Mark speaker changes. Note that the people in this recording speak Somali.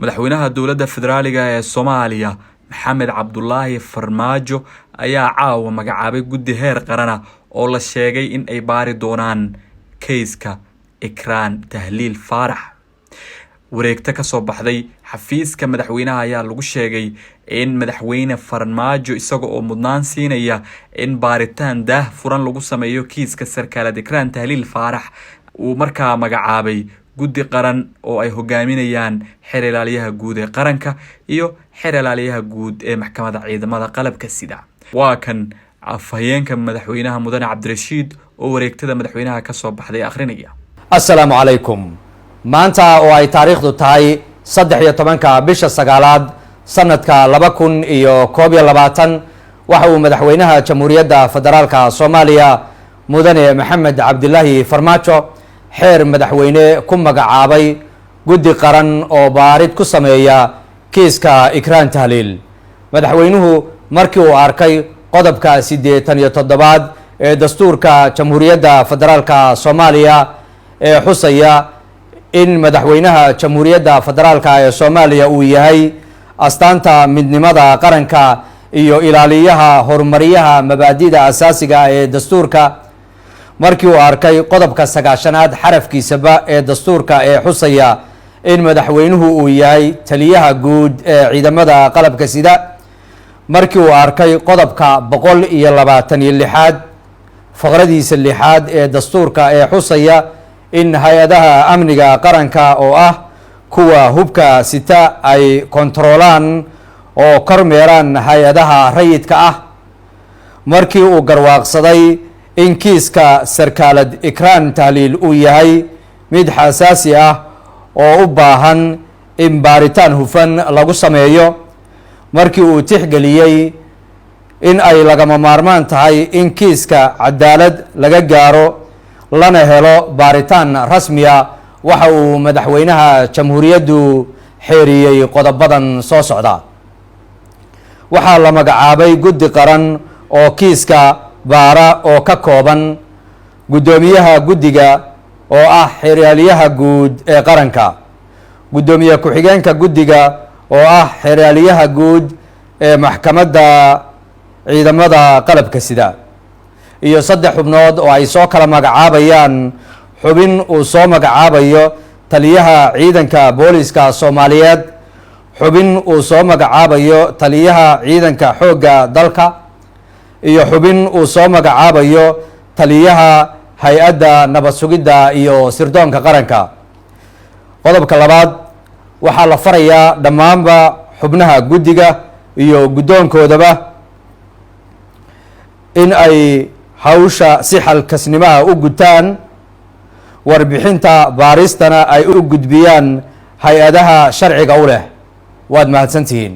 Speaker 1: madaxweynaha dowladda federaaliga ee Soomaaliya Maxamed Cabdullaahi Farmaajo ayaa caawa magacaabay guddi heer qaran ah oo la sheegay in ay baari doonaan keyska Ikraan Tahliil Faarax. wareegta ka soo baxday xafiiska madaxweynaha ayaa lagu sheegay in madaxweyne Farmaajo isaga oo mudnaan siinaya in baaritaan daah furan lagu sameeyo kiiska sarkaalada Ikraan Tahliil Faarax uu markaa magacaabay guddi qaran oo ay hogaaminayaan xeer ilaaliyaha guud ee qaranka iyo xeer ilaaliyaha guud ee maxkamadda ciidamada qalabka sida. waa kan afhayeenka madaxweynaha mudane Cabdirashiid oo wareegtada madaxweynaha ka soo baxday akhrinaya.
Speaker 2: Assalaamu calaykum. maanta oo ay taariikhdu tahay 13 bisha 9 sanadka 2021 waxa uu madaxweynaha jamhuuriyadda federaalka Soomaaliya mudane Maxamed Cabdullaahi Farmaajo xeer madaxweyne ku magacaabay guddi qaran oo baarid ku sameeya kiiska Ikraan Tahliil. madaxweynuhu markii uu arkay qodobka 87 ee dastuurka jamhuuriyadda federaalka Soomaaliya ee xusaya in madaxweynaha jamhuuriyadda federaalka ee Soomaaliya uu yahay astaanta midnimada qaranka iyo ilaaliyaha horumariyaha mabaadi'da asaasiga ee dastuurka. markii uu arkay qodobka 9aad xarafkiisaba ee dastuurka ee xusaya in madaxweynuhu uu yahay taliyaha guud ee ciidamada qalabka sida. markii uu arkay qodobka 126aad faqradiisa 6aad ee dastuurka ee xusaya in hay-adaha amniga qaranka oo ah kuwa hubka sita ay kontroolaan oo kormeeraan hay-adaha rayidka ah. markii uu garwaaqsaday in kiiska sarkaalad Ikraan Tahliil uu yahay mid xasaasi ah oo u baahan in baaritaan hufan lagu sameeyo. markii uu tixgeliyey in ay lagama maarmaan tahay in kiiska cadaalad laga gaaro lana helo baaritaan rasmi ah waxa uu madaxweynaha jamhuuriyaddu xeeriyey qodobadan soo socda. waxaa la magacaabay guddi qaran oo kiiska baara oo ka kooban guddoomiyaha guddiga oo ah xeer ilaaliyaha guud ee qaranka, guddoomiye ku-xigeenka guddiga oo ah xeer ilaaliyaha guud ee maxkamadda ciidamada qalabka sida, iyo 3 xubnood oo ay soo kala magacaabayaan xubin uu soo magacaabayo taliyaha ciidanka booliska Soomaaliyeed, xubin uu soo magacaabayo taliyaha ciidanka xoogga dalka, iyo xubin uu soo magacaabayo taliyaha hay-adda nabad sugidda iyo sirdoonka qaranka. qodobka 2 waxaa la farayaa dhammaanba xubnaha guddiga iyo guddoonkoodaba in ay hawsha si xalkasnimaha u gutaan, warbixinta baaristana ay u gudbiyaan hay-adaha sharciga u leh. waad mahadsantihiin.